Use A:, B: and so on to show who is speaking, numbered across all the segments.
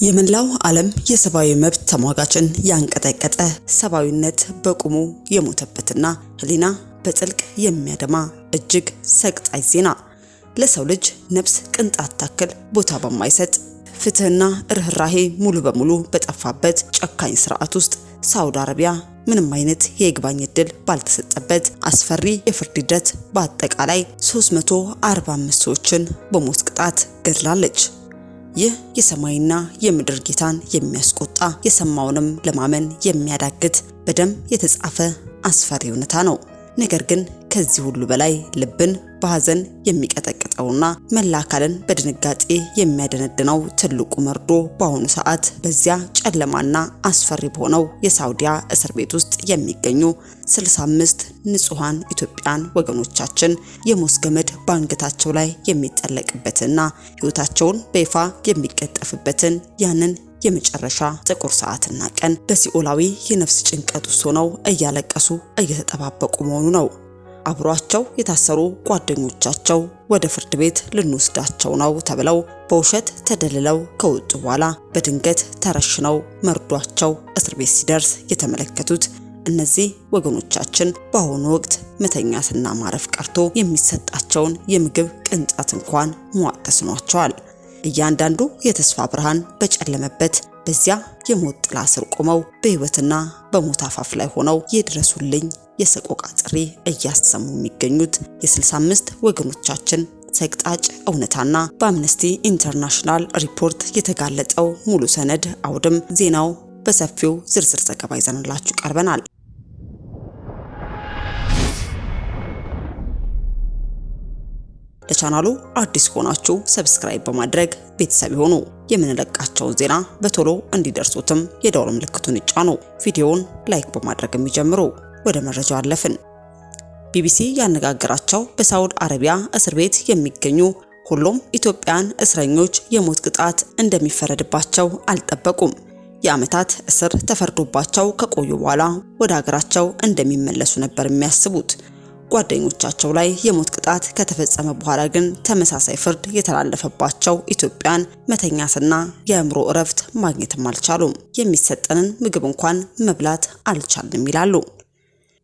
A: የመላው ዓለም የሰብአዊ መብት ተሟጋችን ያንቀጠቀጠ ሰብአዊነት በቁሙ የሞተበትና ህሊና በጥልቅ የሚያደማ እጅግ ሰቅጣጭ ዜና ለሰው ልጅ ነፍስ ቅንጣት ታክል ቦታ በማይሰጥ ፍትህና ርህራሄ ሙሉ በሙሉ በጠፋበት ጨካኝ ስርዓት ውስጥ ሳውዲ አረቢያ ምንም አይነት የይግባኝ ዕድል ባልተሰጠበት አስፈሪ የፍርድ ሂደት በአጠቃላይ 345 ሰዎችን በሞት ቅጣት ገድላለች። ይህ የሰማይና የምድር ጌታን የሚያስቆጣ የሰማውንም ለማመን የሚያዳግት በደም የተጻፈ አስፈሪ እውነታ ነው። ነገር ግን ከዚህ ሁሉ በላይ ልብን በሐዘን የሚቀጠቅጠውና መላ አካልን በድንጋጤ የሚያደነድነው ትልቁ መርዶ በአሁኑ ሰዓት በዚያ ጨለማና አስፈሪ በሆነው የሳውዲያ እስር ቤት ውስጥ የሚገኙ 65 ንጹሃን ኢትዮጵያን ወገኖቻችን የሞት ገመድ ባንገታቸው ላይ የሚጠለቅበትና ህይወታቸውን በይፋ የሚቀጠፍበትን ያንን የመጨረሻ ጥቁር ሰዓትና ቀን በሲኦላዊ የነፍስ ጭንቀት ውስጥ ሆነው እያለቀሱ እየተጠባበቁ መሆኑ ነው። አብሯቸው የታሰሩ ጓደኞቻቸው ወደ ፍርድ ቤት ልንወስዳቸው ነው ተብለው በውሸት ተደልለው ከወጡ በኋላ በድንገት ተረሽነው መርዷቸው እስር ቤት ሲደርስ የተመለከቱት እነዚህ ወገኖቻችን በአሁኑ ወቅት መተኛትና ማረፍ ቀርቶ የሚሰጣቸውን የምግብ ቅንጣት እንኳን መዋጥ ተስኗቸዋል። እያንዳንዱ የተስፋ ብርሃን በጨለመበት በዚያ የሞት ጥላ ስር ቆመው በህይወትና በሞት አፋፍ ላይ ሆነው የድረሱልኝ የሰቆቃ ጥሪ እያሰሙ የሚገኙት የ65 ወገኖቻችን ሰቅጣጭ እውነታና በአምነስቲ ኢንተርናሽናል ሪፖርት የተጋለጠው ሙሉ ሰነድ አውድም ዜናው በሰፊው ዝርዝር ዘገባ ይዘንላችሁ ቀርበናል። ለቻናሉ አዲስ ሆናችሁ ሰብስክራይብ በማድረግ ቤተሰብ ይሁኑ። የምንለቃቸውን ዜና በቶሎ እንዲደርሱትም የደወል ምልክቱን ይጫኑ። ቪዲዮውን ላይክ በማድረግ የሚጀምሩ። ወደ መረጃው አለፍን። ቢቢሲ ያነጋገራቸው በሳውዲ አረቢያ እስር ቤት የሚገኙ ሁሉም ኢትዮጵያን እስረኞች የሞት ቅጣት እንደሚፈረድባቸው አልጠበቁም። የዓመታት እስር ተፈርዶባቸው ከቆዩ በኋላ ወደ ሀገራቸው እንደሚመለሱ ነበር የሚያስቡት። ጓደኞቻቸው ላይ የሞት ቅጣት ከተፈጸመ በኋላ ግን ተመሳሳይ ፍርድ የተላለፈባቸው ኢትዮጵያን መተኛትና የአእምሮ እረፍት ማግኘትም አልቻሉም። የሚሰጠንን ምግብ እንኳን መብላት አልቻልንም ይላሉ።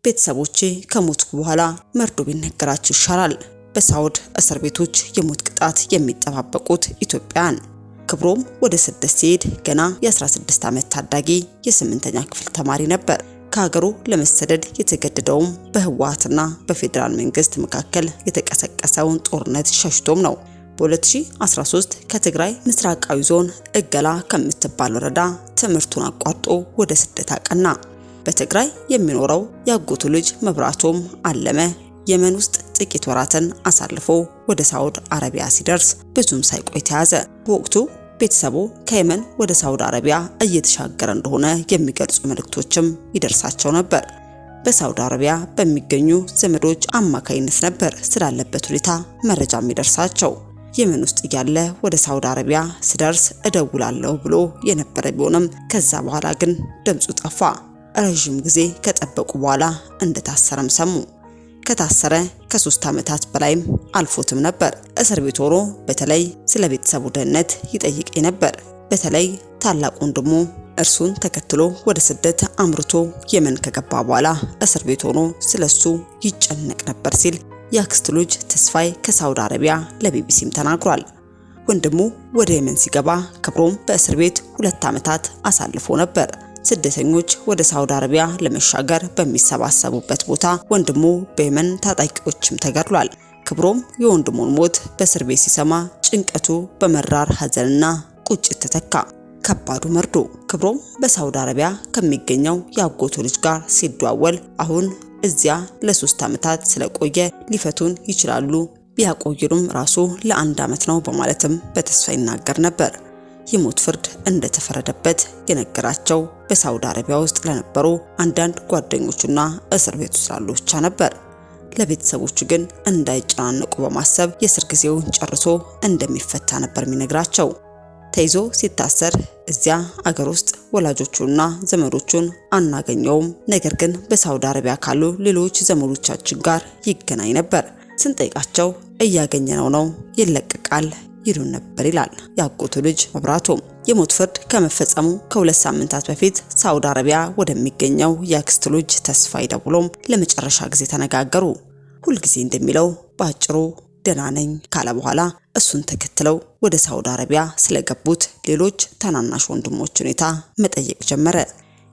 A: ቤተሰቦቼ ከሞትኩ በኋላ መርዶ ቢነገራችሁ ይሻላል። በሳውዲ እስር ቤቶች የሞት ቅጣት የሚጠባበቁት ኢትዮጵያን። ክብሮም ወደ ስደት ሲሄድ ገና የ16 ዓመት ታዳጊ የ8ኛ ክፍል ተማሪ ነበር። ከሀገሩ ለመሰደድ የተገደደውም በህወሓትና በፌዴራል መንግስት መካከል የተቀሰቀሰውን ጦርነት ሸሽቶም ነው። በ2013 ከትግራይ ምስራቃዊ ዞን እገላ ከምትባል ወረዳ ትምህርቱን አቋርጦ ወደ ስደት አቀና። በትግራይ የሚኖረው ያጎቱ ልጅ መብራቶም አለመ የመን ውስጥ ጥቂት ወራትን አሳልፎ ወደ ሳውዲ አረቢያ ሲደርስ ብዙም ሳይቆይ ተያዘ። በወቅቱ ቤተሰቡ ከየመን ወደ ሳውዲ አረቢያ እየተሻገረ እንደሆነ የሚገልጹ መልእክቶችም ይደርሳቸው ነበር። በሳውዲ አረቢያ በሚገኙ ዘመዶች አማካይነት ነበር ስላለበት ሁኔታ መረጃ የሚደርሳቸው። የመን ውስጥ እያለ ወደ ሳውዲ አረቢያ ሲደርስ እደውላለሁ ብሎ የነበረ ቢሆንም ከዛ በኋላ ግን ድምፁ ጠፋ። ረጅም ጊዜ ከጠበቁ በኋላ እንደታሰረም ሰሙ። ከታሰረ ከ3 ዓመታት በላይም አልፎትም ነበር። እስር ቤት ሆኖ በተለይ ስለ ቤተሰቡ ደህንነት ይጠይቅ ነበር። በተለይ ታላቅ ወንድሙ እርሱን ተከትሎ ወደ ስደት አምርቶ የመን ከገባ በኋላ እስር ቤት ሆኖ ስለሱ ይጨነቅ ነበር ሲል የአክስቱ ልጅ ተስፋይ ከሳውዲ አረቢያ ለቢቢሲም ተናግሯል። ወንድሙ ወደ የመን ሲገባ ክብሮም በእስር ቤት 2 ዓመታት አሳልፎ ነበር። ስደተኞች ወደ ሳውዲ አረቢያ ለመሻገር በሚሰባሰቡበት ቦታ ወንድሙ በየመን ታጣቂዎችም ተገድሏል። ክብሮም የወንድሙን ሞት በእስር ቤት ሲሰማ ጭንቀቱ በመራር ሐዘንና ቁጭት ተተካ። ከባዱ መርዶ ክብሮም በሳውዲ አረቢያ ከሚገኘው ያጎቱ ልጅ ጋር ሲደዋወል አሁን እዚያ ለ3 ዓመታት ስለቆየ ሊፈቱን ይችላሉ፣ ቢያቆዩንም ራሱ ለ1 ዓመት ነው በማለትም በተስፋ ይናገር ነበር። የሞት ፍርድ እንደተፈረደበት የነገራቸው በሳውዲ አረቢያ ውስጥ ለነበሩ አንዳንድ ጓደኞቹና እስር ቤት ውስጥ ላሉ ብቻ ነበር። ለቤተሰቦቹ ግን እንዳይጨናነቁ በማሰብ የእስር ጊዜውን ጨርሶ እንደሚፈታ ነበር የሚነግራቸው። ተይዞ ሲታሰር እዚያ አገር ውስጥ ወላጆቹና ዘመዶቹን አናገኘውም። ነገር ግን በሳውዲ አረቢያ ካሉ ሌሎች ዘመዶቻችን ጋር ይገናኝ ነበር። ስንጠይቃቸው እያገኘነው ነው፣ ይለቀቃል፣ ይሉን ነበር ይላል ያጎቱ ልጅ መብራቶም። የሞት ፍርድ ከመፈጸሙ ከ2 ሳምንታት በፊት ሳውዲ አረቢያ ወደሚገኘው የአክስቱ ልጅ ተስፋዬ ደውሎም ለመጨረሻ ጊዜ ተነጋገሩ። ሁልጊዜ እንደሚለው ባጭሩ ደህና ነኝ ካለ በኋላ እሱን ተከትለው ወደ ሳውዲ አረቢያ ስለገቡት ሌሎች ታናናሽ ወንድሞች ሁኔታ መጠየቅ ጀመረ።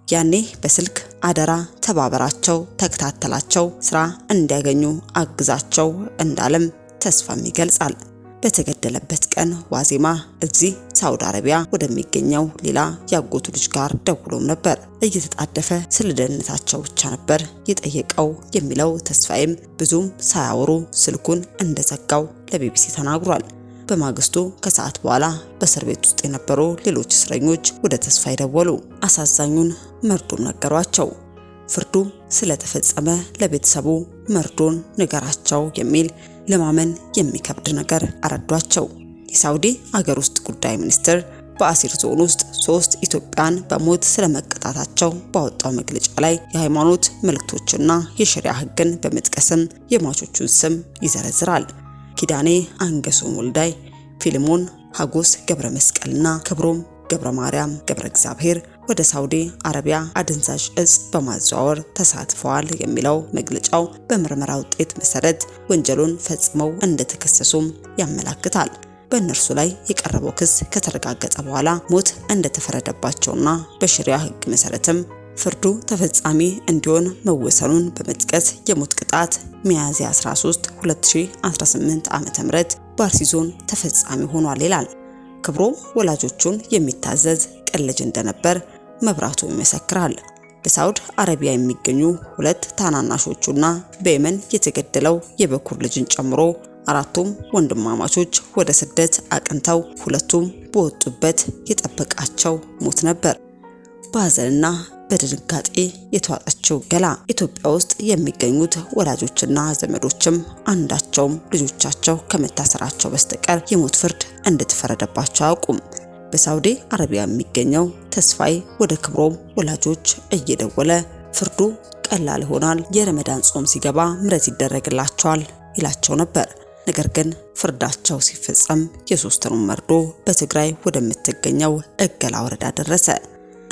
A: ያኔ በስልክ አደራ ተባበራቸው፣ ተከታተላቸው፣ ስራ እንዲያገኙ አግዛቸው እንዳለም ተስፋም ይገልጻል። በተገደለበት ቀን ዋዜማ እዚህ ሳውዲ አረቢያ ወደሚገኘው ሌላ ያጎቱ ልጅ ጋር ደውሎም ነበር። እየተጣደፈ ስለ ደህንነታቸው ብቻ ነበር የጠየቀው የሚለው ተስፋዬም ብዙም ሳያወሩ ስልኩን እንደዘጋው ለቢቢሲ ተናግሯል። በማግስቱ ከሰዓት በኋላ በእስር ቤት ውስጥ የነበሩ ሌሎች እስረኞች ወደ ተስፋዬ ደወሉ። አሳዛኙን መርዶም ነገሯቸው። ፍርዱ ስለተፈጸመ ለቤተሰቡ መርዶን ንገራቸው የሚል ለማመን የሚከብድ ነገር አረዷቸው። የሳውዲ አገር ውስጥ ጉዳይ ሚኒስትር በአሲር ዞን ውስጥ 3 ኢትዮጵያን በሞት ስለመቀጣታቸው ባወጣው መግለጫ ላይ የሃይማኖት መልእክቶችና የሸሪዓ ሕግን በመጥቀስም የሟቾቹን ስም ይዘረዝራል። ኪዳኔ አንገሶም ወልዳይ፣ ፊልሞን ሀጎስ ገብረ መስቀልና ክብሮም ገብረ ማርያም ገብረ እግዚአብሔር ወደ ሳውዲ አረቢያ አደንዛዥ እጽ በማዘዋወር ተሳትፈዋል የሚለው መግለጫው በምርመራ ውጤት መሰረት ወንጀሉን ፈጽመው እንደተከሰሱም ያመለክታል። በእነርሱ ላይ የቀረበው ክስ ከተረጋገጠ በኋላ ሞት እንደተፈረደባቸውና በሸሪዓ ሕግ መሰረትም ፍርዱ ተፈጻሚ እንዲሆን መወሰኑን በመጥቀስ የሞት ቅጣት ሚያዝያ 13 2018 ዓ.ም በአርሲ ዞን ተፈጻሚ ሆኗል ይላል። ክብሮም ወላጆቹን የሚታዘዝ ቅን ልጅ እንደነበር መብራቱ ይመሰክራል። በሳውዲ አረቢያ የሚገኙ 2 ታናናሾቹና በየመን የተገደለው የበኩር ልጅን ጨምሮ 4ቱም ወንድማማቾች ወደ ስደት አቅንተው 2ቱም በወጡበት የጠበቃቸው ሞት ነበር። በሐዘንና በድንጋጤ የተዋጠችው ገላ ኢትዮጵያ ውስጥ የሚገኙት ወላጆችና ዘመዶችም አንዳቸውም ልጆቻቸው ከመታሰራቸው በስተቀር የሞት ፍርድ እንደተፈረደባቸው አያውቁም። በሳውዲ አረቢያ የሚገኘው ተስፋዬ ወደ ክብሮም ወላጆች እየደወለ ፍርዱ ቀላል ይሆናል፣ የረመዳን ጾም ሲገባ ምሕረት ይደረግላቸዋል ይላቸው ነበር። ነገር ግን ፍርዳቸው ሲፈጸም የሶስቱንም መርዶ በትግራይ ወደምትገኘው እገላ ወረዳ ደረሰ።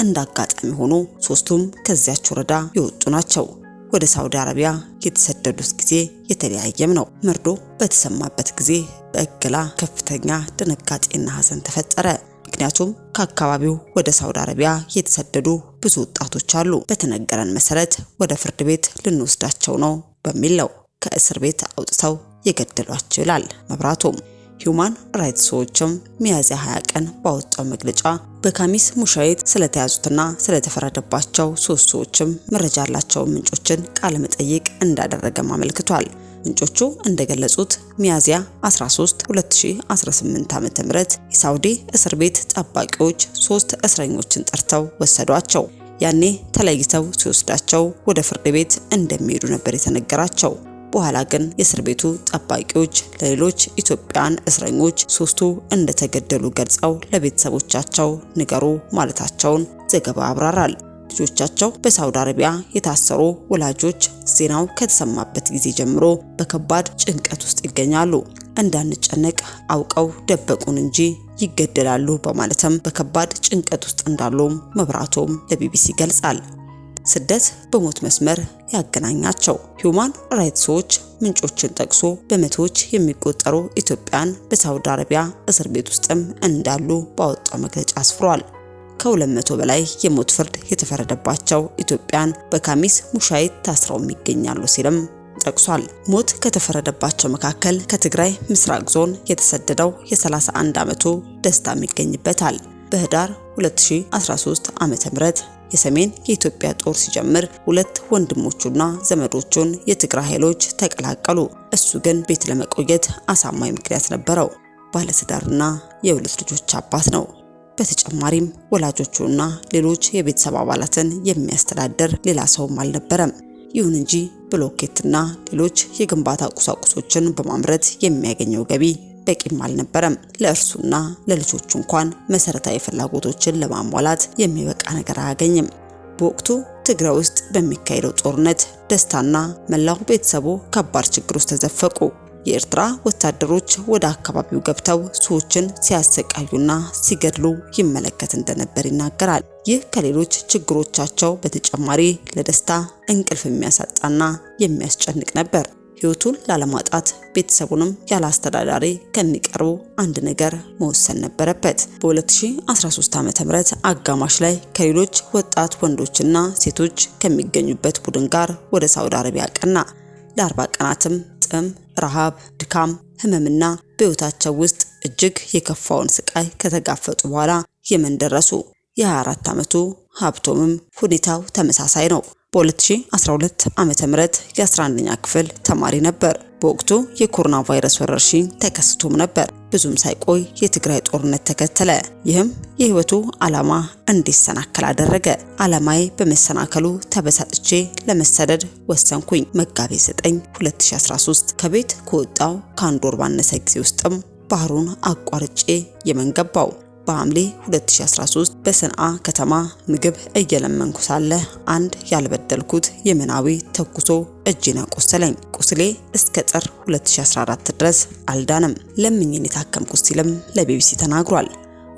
A: እንዳጋጣሚ ሆኖ 3ቱም ከዚያች ወረዳ የወጡ ናቸው። ወደ ሳውዲ አረቢያ የተሰደዱት ጊዜ የተለያየም ነው። መርዶ በተሰማበት ጊዜ በእገላ ከፍተኛ ድንጋጤና ሐዘን ተፈጠረ። ምክንያቱም ከአካባቢው ወደ ሳውዲ አረቢያ የተሰደዱ ብዙ ወጣቶች አሉ። በተነገረን መሰረት ወደ ፍርድ ቤት ልንወስዳቸው ነው በሚል ነው ከእስር ቤት አውጥተው የገደሏቸው ይላል መብራቶም። ሂዩማን ራይትስ ዎችም ሚያዝያ 20 ቀን ባወጣው መግለጫ በካሚስ ሙሻይት ስለተያዙትና ስለተፈረደባቸው 3 ሰዎችም መረጃ ያላቸው ምንጮችን ቃለ መጠይቅ እንዳደረገም አመልክቷል። ምንጮቹ እንደገለጹት ሚያዝያ 13 2018 ዓ.ም የሳውዲ እስር ቤት ጠባቂዎች 3 እስረኞችን ጠርተው ወሰዷቸው። ያኔ ተለይተው ሲወስዳቸው ወደ ፍርድ ቤት እንደሚሄዱ ነበር የተነገራቸው። በኋላ ግን የእስር ቤቱ ጠባቂዎች ለሌሎች ኢትዮጵያን እስረኞች 3ቱ እንደተገደሉ ገልጸው ለቤተሰቦቻቸው ንገሩ ማለታቸውን ዘገባው ያብራራል። ልጆቻቸው በሳውዲ አረቢያ የታሰሩ ወላጆች ዜናው ከተሰማበት ጊዜ ጀምሮ በከባድ ጭንቀት ውስጥ ይገኛሉ። እንዳንጨነቅ አውቀው ደበቁን እንጂ ይገደላሉ በማለትም በከባድ ጭንቀት ውስጥ እንዳሉ መብራቶም ለቢቢሲ ገልጻል። ስደት በሞት መስመር ያገናኛቸው ሂዩማን ራይትስ ዎች ምንጮችን ጠቅሶ በመቶዎች የሚቆጠሩ ኢትዮጵያን በሳውዲ አረቢያ እስር ቤት ውስጥም እንዳሉ ባወጣው መግለጫ አስፍሯል። ከ200 በላይ የሞት ፍርድ የተፈረደባቸው ኢትዮጵያን በካሚስ ሙሻይት ታስረው ይገኛሉ ሲልም ጠቅሷል። ሞት ከተፈረደባቸው መካከል ከትግራይ ምስራቅ ዞን የተሰደደው የ31 ዓመቱ ደስታ ይገኝበታል። በህዳር 2013 ዓ.ም የሰሜን የኢትዮጵያ ጦር ሲጀምር 2 ወንድሞቹና ዘመዶቹን የትግራይ ኃይሎች ተቀላቀሉ። እሱ ግን ቤት ለመቆየት አሳማኝ ምክንያት ነበረው። ባለትዳርና የ2 ልጆች አባት ነው። በተጨማሪም ወላጆቹና ሌሎች የቤተሰብ አባላትን የሚያስተዳድር ሌላ ሰውም አልነበረም። ይሁን እንጂ ብሎኬትና ሌሎች የግንባታ ቁሳቁሶችን በማምረት የሚያገኘው ገቢ በቂም አልነበረም። ለእርሱና ለልጆቹ እንኳን መሰረታዊ ፍላጎቶችን ለማሟላት የሚበቃ ነገር አያገኝም። በወቅቱ ትግራይ ውስጥ በሚካሄደው ጦርነት ደስታና መላው ቤተሰቡ ከባድ ችግር ውስጥ ተዘፈቁ። የኤርትራ ወታደሮች ወደ አካባቢው ገብተው ሰዎችን ሲያሰቃዩና ሲገድሉ ይመለከት እንደነበር ይናገራል። ይህ ከሌሎች ችግሮቻቸው በተጨማሪ ለደስታ እንቅልፍ የሚያሳጣና የሚያስጨንቅ ነበር። ህይወቱን ላለማጣት ቤተሰቡንም ያለ አስተዳዳሪ ከሚቀርቡ አንድ ነገር መወሰን ነበረበት። በ2013 ዓ.ም አጋማሽ ላይ ከሌሎች ወጣት ወንዶችና ሴቶች ከሚገኙበት ቡድን ጋር ወደ ሳውዲ አረቢያ ቀና። ለ40 ቀናትም ጥም፣ ረሃብ፣ ድካም፣ ህመምና በህይወታቸው ውስጥ እጅግ የከፋውን ስቃይ ከተጋፈጡ በኋላ የመን ደረሱ። የ24 ዓመቱ ሀብቶምም ሁኔታው ተመሳሳይ ነው። በ2012 ዓመተ ምህረት የ11ኛ ክፍል ተማሪ ነበር። በወቅቱ የኮሮና ቫይረስ ወረርሽኝ ተከስቶም ነበር። ብዙም ሳይቆይ የትግራይ ጦርነት ተከተለ። ይህም የህይወቱ ዓላማ እንዲሰናከል አደረገ። ዓላማዬ በመሰናከሉ ተበሳጭቼ ለመሰደድ ወሰንኩኝ። መጋቢት 9 2013 ከቤት ከወጣው ከአንድ ወር ባነሰ ጊዜ ውስጥም ባህሩን አቋርጬ የመን ገባው። በሐምሌ 2013 በሰንዓ ከተማ ምግብ እየለመንኩ ሳለ አንድ ያልበደልኩት የመናዊ ተኩሶ እጄን አቆሰለኝ። ቁስሌ እስከ ጥር 2014 ድረስ አልዳንም። ለምኜን የታከምኩት ሲልም ለቢቢሲ ተናግሯል።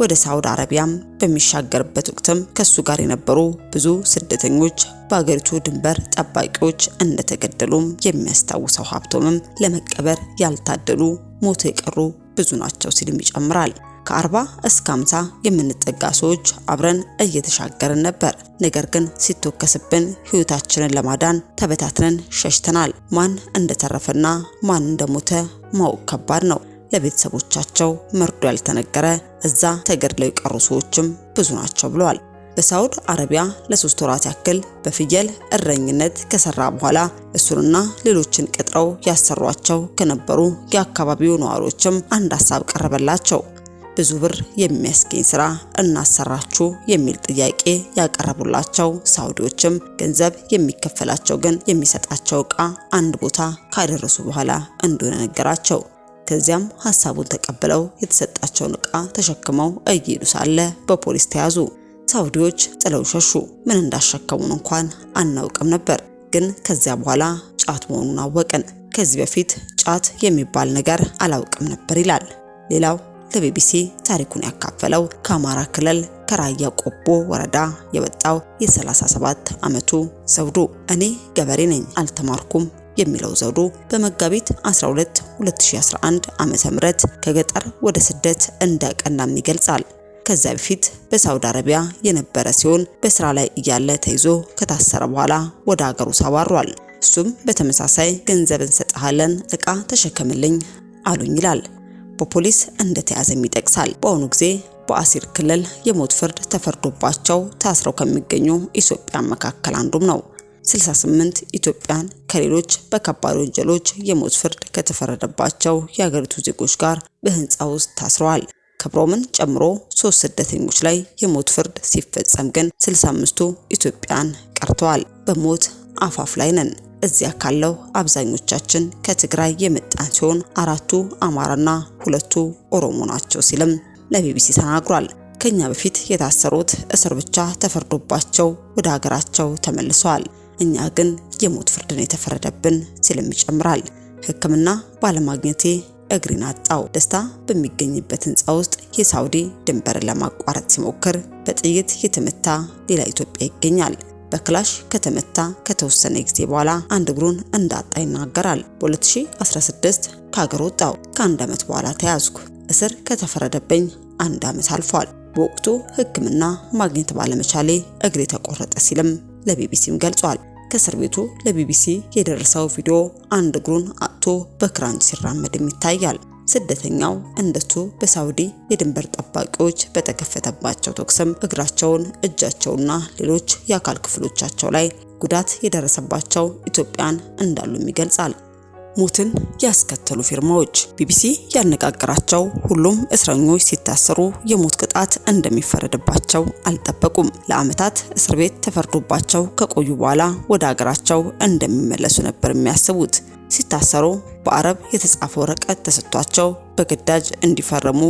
A: ወደ ሳውዲ አረቢያም በሚሻገርበት ወቅትም ከሱ ጋር የነበሩ ብዙ ስደተኞች በአገሪቱ ድንበር ጠባቂዎች እንደተገደሉም የሚያስታውሰው ሀብቶምም ለመቀበር ያልታደሉ ሞቶ የቀሩ ብዙ ናቸው ሲልም ይጨምራል። ከ40 እስከ 50 የምንጠጋ ሰዎች አብረን እየተሻገርን ነበር። ነገር ግን ሲተከስብን ህይወታችንን ለማዳን ተበታትነን ሸሽተናል። ማን እንደተረፈና ማን እንደሞተ ማወቅ ከባድ ነው። ለቤተሰቦቻቸው መርዶ ያልተነገረ እዛ ተገድለው የቀሩ ሰዎችም ብዙ ናቸው ብለዋል። በሳውዲ አረቢያ ለ3 ወራት ያክል በፍየል እረኝነት ከሰራ በኋላ እሱንና ሌሎችን ቀጥረው ያሰሯቸው ከነበሩ የአካባቢው ነዋሪዎችም አንድ ሐሳብ ቀረበላቸው። ብዙ ብር የሚያስገኝ ስራ እናሰራችሁ የሚል ጥያቄ ያቀረቡላቸው ሳውዲዎችም ገንዘብ የሚከፈላቸው ግን የሚሰጣቸው ዕቃ አንድ ቦታ ካደረሱ በኋላ እንደሆነ ነገራቸው። ከዚያም ሐሳቡን ተቀብለው የተሰጣቸውን ዕቃ ተሸክመው እየሄዱ ሳለ በፖሊስ ተያዙ። ሳውዲዎች ጥለው ሸሹ። ምን እንዳሸከሙን እንኳን አናውቅም ነበር፣ ግን ከዚያ በኋላ ጫት መሆኑን አወቅን። ከዚህ በፊት ጫት የሚባል ነገር አላውቅም ነበር ይላል። ሌላው ለቢቢሲ ታሪኩን ያካፈለው ከአማራ ክልል ከራያ ቆቦ ወረዳ የወጣው የ37 ዓመቱ ዘውዱ እኔ ገበሬ ነኝ አልተማርኩም የሚለው ዘውዱ በመጋቢት 12 2011 ዓ.ም ከገጠር ወደ ስደት እንደቀናም ይገልጻል። ከዛ በፊት በሳውዲ አረቢያ የነበረ ሲሆን በስራ ላይ እያለ ተይዞ ከታሰረ በኋላ ወደ ሀገሩ ሳባሯል። እሱም በተመሳሳይ ገንዘብ እንሰጥሃለን ዕቃ ተሸከምልኝ አሉኝ ይላል። በፖሊስ እንደተያዘም ይጠቅሳል። በአሁኑ ጊዜ በአሲር ክልል የሞት ፍርድ ተፈርዶባቸው ታስረው ከሚገኙ ኢትዮጵያን መካከል አንዱም ነው። 68 ኢትዮጵያን ከሌሎች በከባድ ወንጀሎች የሞት ፍርድ ከተፈረደባቸው የሀገሪቱ ዜጎች ጋር በህንጻ ውስጥ ታስረዋል። ክብሮምን ጨምሮ 3 ስደተኞች ላይ የሞት ፍርድ ሲፈጸም ግን 65ቱ ኢትዮጵያን ቀርተዋል። በሞት አፋፍ ላይ ነን። እዚያ ካለው አብዛኞቻችን ከትግራይ የመጣን ሲሆን 4ቱ አማራና 2ቱ ኦሮሞ ናቸው ሲልም ለቢቢሲ ተናግሯል። ከኛ በፊት የታሰሩት እስር ብቻ ተፈርዶባቸው ወደ ሀገራቸው ተመልሰዋል። እኛ ግን የሞት ፍርድን የተፈረደብን ሲልም ይጨምራል። ሕክምና ባለማግኘቴ እግሬን አጣው። ደስታ በሚገኝበት ህንጻ ውስጥ የሳውዲ ድንበርን ለማቋረጥ ሲሞክር በጥይት የተመታ ሌላ ኢትዮጵያ ይገኛል። በክላሽ ከተመታ ከተወሰነ ጊዜ በኋላ አንድ እግሩን እንዳጣ ይናገራል። በ2016 ከሀገር ወጣው። ከአንድ ዓመት በኋላ ተያዝኩ። እስር ከተፈረደብኝ 1 ዓመት አልፏል። በወቅቱ ሕክምና ማግኘት ባለመቻሌ እግሬ ተቆረጠ ሲልም ለቢቢሲም ገልጿል። ከእስር ቤቱ ለቢቢሲ የደረሰው ቪዲዮ አንድ እግሩን አጥቶ በክራንች ሲራመድም ይታያል። ስደተኛው እንደሱ በሳውዲ የድንበር ጠባቂዎች በተከፈተባቸው ተኩስም እግራቸውን፣ እጃቸውና ሌሎች የአካል ክፍሎቻቸው ላይ ጉዳት የደረሰባቸው ኢትዮጵያን እንዳሉም ይገልጻል። ሞትን ያስከተሉ ፊርማዎች። ቢቢሲ ያነጋገራቸው ሁሉም እስረኞች ሲታሰሩ የሞት ቅጣት እንደሚፈረድባቸው አልጠበቁም። ለዓመታት እስር ቤት ተፈርዶባቸው ከቆዩ በኋላ ወደ ሀገራቸው እንደሚመለሱ ነበር የሚያስቡት። ሲታሰሩ በአረብ የተጻፈ ወረቀት ተሰጥቷቸው በግዳጅ እንዲፈርሙ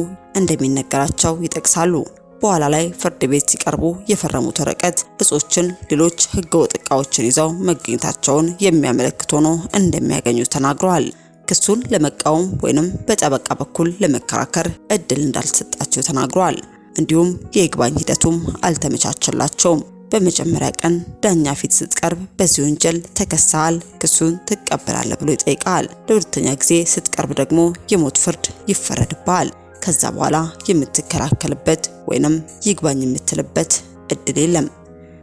A: እንደሚነገራቸው ይጠቅሳሉ። በኋላ ላይ ፍርድ ቤት ሲቀርቡ የፈረሙት ወረቀት እጾችን፣ ሌሎች ህገወጥ ዕቃዎችን ይዘው መገኘታቸውን የሚያመለክት ሆኖ እንደሚያገኙ ተናግረዋል። ክሱን ለመቃወም ወይንም በጠበቃ በኩል ለመከራከር እድል እንዳልተሰጣቸው ተናግረዋል። እንዲሁም የይግባኝ ሂደቱም አልተመቻቸላቸውም። በመጀመሪያ ቀን ዳኛ ፊት ስትቀርብ በዚህ ወንጀል ተከሳል፣ ክሱን ትቀበላለህ ብሎ ይጠይቃል። ለሁለተኛ ጊዜ ስትቀርብ ደግሞ የሞት ፍርድ ይፈረድብሃል። ከዛ በኋላ የምትከራከልበት ወይንም ይግባኝ የምትልበት እድል የለም።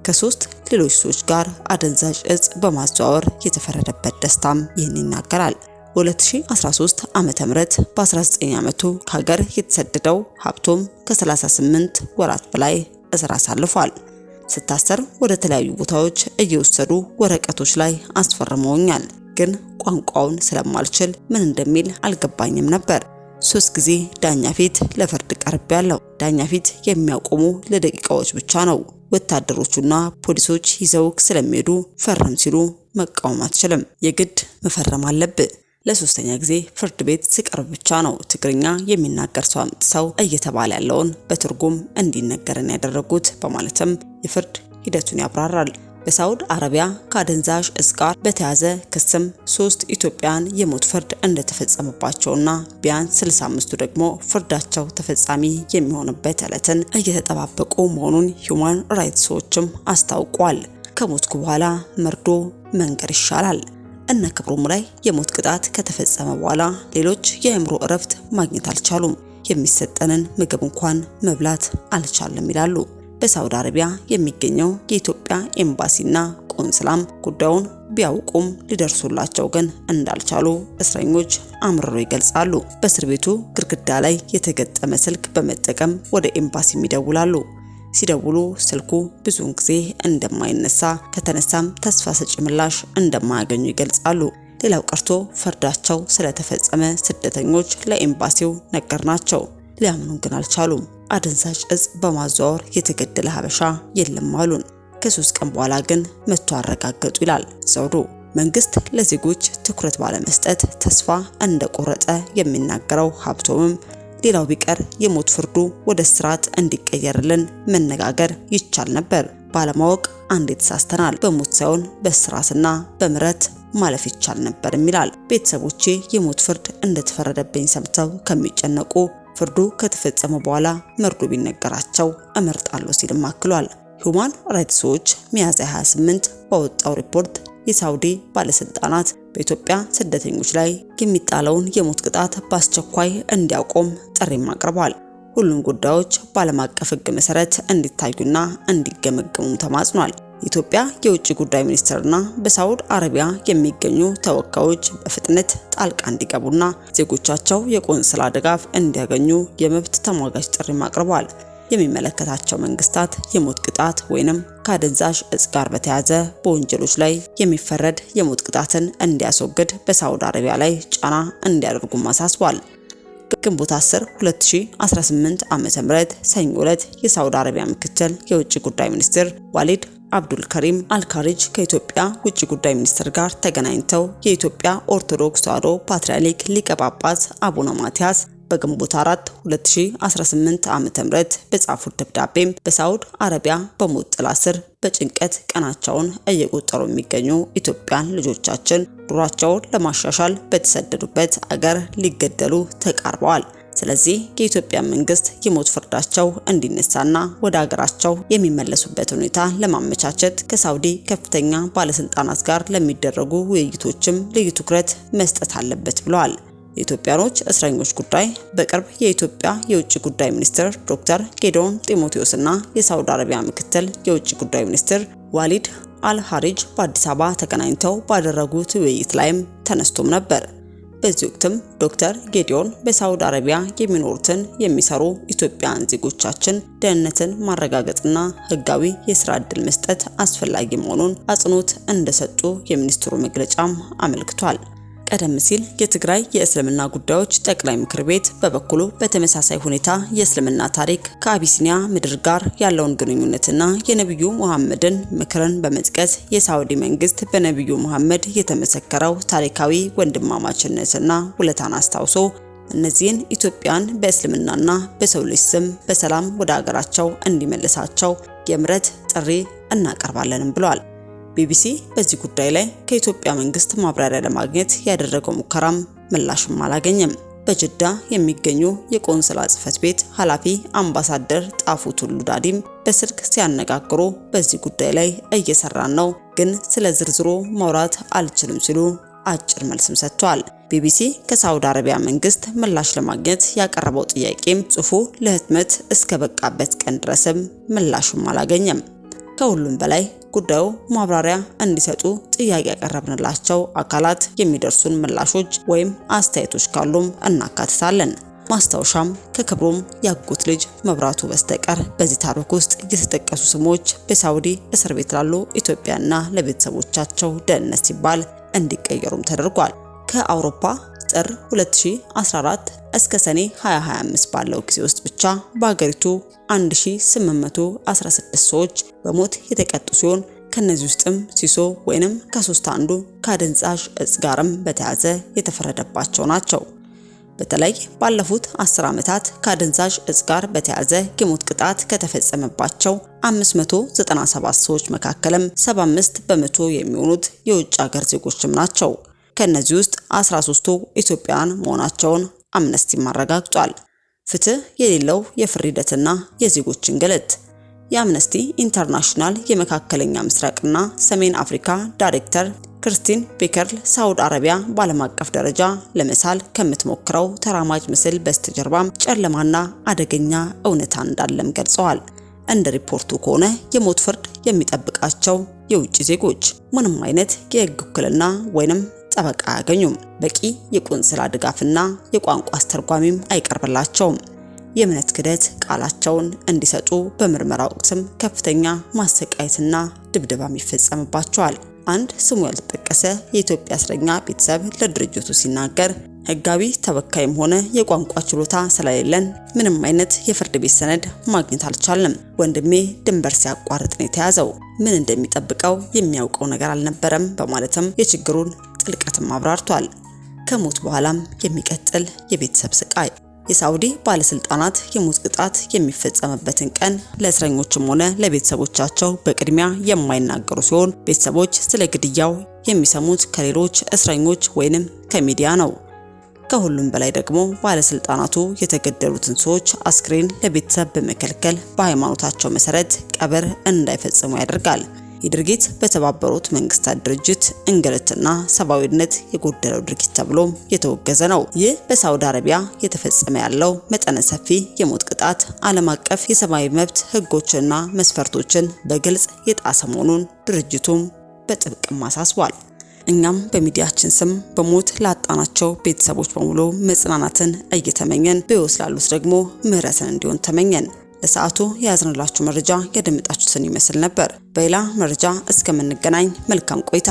A: ከሶስት ሌሎች ሰዎች ጋር አደንዛዥ እጽ በማዘዋወር የተፈረደበት ደስታም ይህን ይናገራል። በ2013 ዓመተ ምህረት በ19 ዓመቱ ከሀገር የተሰደደው ሀብቶም ከ38 ወራት በላይ እስር አሳልፏል። ስታሰር ወደ ተለያዩ ቦታዎች እየወሰዱ ወረቀቶች ላይ አስፈርመውኛል፣ ግን ቋንቋውን ስለማልችል ምን እንደሚል አልገባኝም ነበር። 3 ጊዜ ዳኛ ፊት ለፍርድ ቀርቤያለሁ። ዳኛ ፊት የሚያቆሙ ለደቂቃዎች ብቻ ነው። ወታደሮቹና ፖሊሶች ይዘውክ ስለሚሄዱ ፈርም ሲሉ መቃወም አትችልም። የግድ መፈረም አለብህ። ለሶስተኛ ጊዜ ፍርድ ቤት ሲቀርብ ብቻ ነው ትግርኛ የሚናገር ሰው አምጥተው እየተባለ ያለውን በትርጉም እንዲነገረን ያደረጉት በማለትም የፍርድ ሂደቱን ያብራራል። በሳውዲ አረቢያ ከአደንዛዥ እጽ ጋር በተያዘ ክስም 3 ኢትዮጵያን የሞት ፍርድ እንደተፈጸመባቸውና ቢያንስ 65ቱ ደግሞ ፍርዳቸው ተፈጻሚ የሚሆንበት ዕለትን እየተጠባበቁ መሆኑን ሂዩማን ራይትስ ዎችም አስታውቋል። ከሞትኩ በኋላ መርዶ መንገር ይሻላል። እነ ክብሮም ላይ የሞት ቅጣት ከተፈጸመ በኋላ ሌሎች የአእምሮ እረፍት ማግኘት አልቻሉም። የሚሰጠንን ምግብ እንኳን መብላት አልቻለም ይላሉ። በሳውዲ አረቢያ የሚገኘው የኢትዮጵያ ኤምባሲና ቆንስላም ጉዳዩን ቢያውቁም ሊደርሱላቸው ግን እንዳልቻሉ እስረኞች አምርረው ይገልጻሉ። በእስር ቤቱ ግድግዳ ላይ የተገጠመ ስልክ በመጠቀም ወደ ኤምባሲ ይደውላሉ። ሲደውሉ ስልኩ ብዙውን ጊዜ እንደማይነሳ፣ ከተነሳም ተስፋ ሰጪ ምላሽ እንደማያገኙ ይገልጻሉ። ሌላው ቀርቶ ፍርዳቸው ስለተፈጸመ ስደተኞች ለኤምባሲው ነገርናቸው። ሊያምኑን ግን አልቻሉም። አደንዛዥ እጽ በማዘዋወር የተገደለ ሀበሻ የለም አሉን። ከ3 ቀን በኋላ ግን መጥቶ አረጋገጡ ይላል ዘውዱ። መንግስት ለዜጎች ትኩረት ባለመስጠት ተስፋ እንደቆረጠ የሚናገረው ሀብቶምም ሌላው ቢቀር የሞት ፍርዱ ወደ እስራት እንዲቀየርልን መነጋገር ይቻል ነበር። ባለማወቅ አንዴ ተሳስተናል። በሞት ሳይሆን በእስራትና በምህረት ማለፍ ይቻል ነበር ይላል። ቤተሰቦቼ የሞት ፍርድ እንደተፈረደብኝ ሰምተው ከሚጨነቁ ፍርዱ ከተፈጸመ በኋላ መርዶ ቢነገራቸው እመርጣለሁ ሲልም አክሏል። ሂዩማን ራይትስ ዎች ሚያዝያ 28 ባወጣው ሪፖርት የሳውዲ ባለስልጣናት በኢትዮጵያ ስደተኞች ላይ የሚጣለውን የሞት ቅጣት በአስቸኳይ እንዲያቆም ጥሪም አቅርቧል። ሁሉም ጉዳዮች በዓለም አቀፍ ሕግ መሰረት እንዲታዩና እንዲገመገሙ ተማጽኗል። የኢትዮጵያ የውጭ ጉዳይ ሚኒስትርና በሳውዲ አረቢያ የሚገኙ ተወካዮች በፍጥነት ጣልቃ እንዲገቡና ዜጎቻቸው የቆንስላ ድጋፍ እንዲያገኙ የመብት ተሟጋች ጥሪም አቅርቧል። የሚመለከታቸው መንግስታት የሞት ቅጣት ወይንም ከአደንዛዥ እጽ ጋር በተያያዘ በወንጀሎች ላይ የሚፈረድ የሞት ቅጣትን እንዲያስወግድ በሳውዲ አረቢያ ላይ ጫና እንዲያደርጉም አሳስቧል። ግንቦት 10 2018 ዓ.ም ሰኞ ዕለት የሳውዲ አረቢያ ምክትል የውጭ ጉዳይ ሚኒስትር ዋሊድ አብዱል ከሪም አልካሪጅ ከኢትዮጵያ ውጭ ጉዳይ ሚኒስትር ጋር ተገናኝተው የኢትዮጵያ ኦርቶዶክስ ተዋሕዶ ፓትርያርክ ሊቀ ጳጳስ አቡነ ማትያስ በግንቦት 4 2018 ዓ.ም በጻፉት ደብዳቤም በሳውዲ አረቢያ በሞት ጥላ ስር በጭንቀት ቀናቸውን እየቆጠሩ የሚገኙ ኢትዮጵያን ልጆቻችን ኑሯቸውን ለማሻሻል በተሰደዱበት አገር ሊገደሉ ተቃርበዋል። ስለዚህ የኢትዮጵያ መንግስት የሞት ፍርዳቸው እንዲነሳና ወደ አገራቸው የሚመለሱበት ሁኔታ ለማመቻቸት ከሳውዲ ከፍተኛ ባለስልጣናት ጋር ለሚደረጉ ውይይቶችም ልዩ ትኩረት መስጠት አለበት ብለዋል። የኢትዮጵያኖች እስረኞች ጉዳይ በቅርብ የኢትዮጵያ የውጭ ጉዳይ ሚኒስትር ዶክተር ጌዲዮን ጢሞቴዎስና የሳውዲ አረቢያ ምክትል የውጭ ጉዳይ ሚኒስትር ዋሊድ አልሃሪጅ በአዲስ አበባ ተገናኝተው ባደረጉት ውይይት ላይም ተነስቶም ነበር። በዚህ ወቅትም ዶክተር ጌዲዮን በሳውዲ አረቢያ የሚኖሩትን የሚሰሩ ኢትዮጵያውያን ዜጎቻችን ደህንነትን ማረጋገጥና ህጋዊ የስራ ዕድል መስጠት አስፈላጊ መሆኑን አጽንኦት እንደሰጡ የሚኒስትሩ መግለጫም አመልክቷል። ቀደም ሲል የትግራይ የእስልምና ጉዳዮች ጠቅላይ ምክር ቤት በበኩሉ በተመሳሳይ ሁኔታ የእስልምና ታሪክ ከአቢሲኒያ ምድር ጋር ያለውን ግንኙነትና የነብዩ መሐመድን ምክርን በመጥቀስ የሳውዲ መንግስት በነብዩ መሐመድ የተመሰከረው ታሪካዊ ወንድማማችነትና ውለታን አስታውሶ እነዚህን ኢትዮጵያን በእስልምናና በሰው ልጅ ስም በሰላም ወደ ሀገራቸው እንዲመልሳቸው የምህረት ጥሪ እናቀርባለንም ብለዋል። ቢቢሲ በዚህ ጉዳይ ላይ ከኢትዮጵያ መንግስት ማብራሪያ ለማግኘት ያደረገው ሙከራም ምላሽም አላገኘም። በጅዳ የሚገኙ የቆንስላ ጽሕፈት ቤት ኃላፊ አምባሳደር ጣፉ ቱሉ ዳዲም በስልክ ሲያነጋግሩ በዚህ ጉዳይ ላይ እየሰራን ነው፣ ግን ስለ ዝርዝሩ ማውራት አልችልም ሲሉ አጭር መልስም ሰጥተዋል። ቢቢሲ ከሳውዲ አረቢያ መንግስት ምላሽ ለማግኘት ያቀረበው ጥያቄም ጽሑፉ ለህትመት እስከ በቃበት ቀን ድረስም ምላሽም አላገኘም። ከሁሉም በላይ ጉዳዩ ማብራሪያ እንዲሰጡ ጥያቄ ያቀረብንላቸው አካላት የሚደርሱን ምላሾች ወይም አስተያየቶች ካሉም እናካትታለን። ማስታወሻም ከክብሩም ያጎት ልጅ መብራቱ በስተቀር በዚህ ታሪክ ውስጥ የተጠቀሱ ስሞች በሳውዲ እስር ቤት ላሉ ኢትዮጵያና ለቤተሰቦቻቸው ደህንነት ሲባል እንዲቀየሩም ተደርጓል። ከአውሮፓ ጥር 2014 እስከ ሰኔ 2025 ባለው ጊዜ ውስጥ ብቻ በአገሪቱ 1816 ሰዎች በሞት የተቀጡ ሲሆን ከነዚህ ውስጥም ሲሶ ወይንም ከሶስት አንዱ ከአደንዛዥ እጽ ጋርም በተያያዘ የተፈረደባቸው ናቸው። በተለይ ባለፉት 10 ዓመታት ከአደንዛዥ እጽ ጋር በተያያዘ የሞት ቅጣት ከተፈጸመባቸው 597 ሰዎች መካከልም 75 በመቶ የሚሆኑት የውጭ ሀገር ዜጎችም ናቸው። ከነዚህ ውስጥ 13ቱ ኢትዮጵያውያን መሆናቸውን አምነስቲም አረጋግጧል። ፍትህ የሌለው የፍርድ ሂደትና የዜጎች እንግልት። የአምነስቲ ኢንተርናሽናል የመካከለኛ ምስራቅና ሰሜን አፍሪካ ዳይሬክተር ክርስቲን ቤከርል ሳውዲ አረቢያ በዓለም አቀፍ ደረጃ ለመሳል ከምትሞክረው ተራማጅ ምስል በስተጀርባም ጨለማና አደገኛ እውነታ እንዳለም ገልጸዋል። እንደ ሪፖርቱ ከሆነ የሞት ፍርድ የሚጠብቃቸው የውጭ ዜጎች ምንም አይነት የህግ ውክልና ወይንም ጠበቃ አያገኙም። በቂ የቆንስላ ድጋፍና የቋንቋ አስተርጓሚም አይቀርብላቸውም። የእምነት ክህደት ቃላቸውን እንዲሰጡ በምርመራ ወቅትም ከፍተኛ ማሰቃየትና ድብደባም ይፈጸምባቸዋል። አንድ ስሙ ያልተጠቀሰ የኢትዮጵያ እስረኛ ቤተሰብ ለድርጅቱ ሲናገር ህጋዊ ተወካይም ሆነ የቋንቋ ችሎታ ስለሌለን ምንም አይነት የፍርድ ቤት ሰነድ ማግኘት አልቻልንም። ወንድሜ ድንበር ሲያቋርጥ ነው የተያዘው። ምን እንደሚጠብቀው የሚያውቀው ነገር አልነበረም በማለትም የችግሩን ጥልቀትም አብራርቷል። ከሞት በኋላም የሚቀጥል የቤተሰብ ስቃይ። የሳውዲ ባለስልጣናት የሞት ቅጣት የሚፈጸምበትን ቀን ለእስረኞችም ሆነ ለቤተሰቦቻቸው በቅድሚያ የማይናገሩ ሲሆን ቤተሰቦች ስለ ግድያው የሚሰሙት ከሌሎች እስረኞች ወይንም ከሚዲያ ነው። ከሁሉም በላይ ደግሞ ባለስልጣናቱ የተገደሉትን ሰዎች አስክሬን ለቤተሰብ በመከልከል በሃይማኖታቸው መሰረት ቀብር እንዳይፈጽሙ ያደርጋል። ይህ ድርጊት በተባበሩት መንግስታት ድርጅት እንግልትና ሰብአዊነት የጎደለው ድርጊት ተብሎም የተወገዘ ነው። ይህ በሳውዲ አረቢያ የተፈጸመ ያለው መጠነ ሰፊ የሞት ቅጣት ዓለም አቀፍ የሰብአዊ መብት ህጎችና መስፈርቶችን በግልጽ የጣሰ መሆኑን ድርጅቱም በጥብቅም አሳስቧል። እኛም በሚዲያችን ስም በሞት ላጣናቸው ቤተሰቦች በሙሉ መጽናናትን እየተመኘን በሕይወት ላሉት ደግሞ ምህረትን እንዲሆን ተመኘን። ለሰዓቱ የያዝንላችሁ መረጃ ያደመጣችሁትን ይመስል ነበር። በሌላ መረጃ እስከምንገናኝ መልካም ቆይታ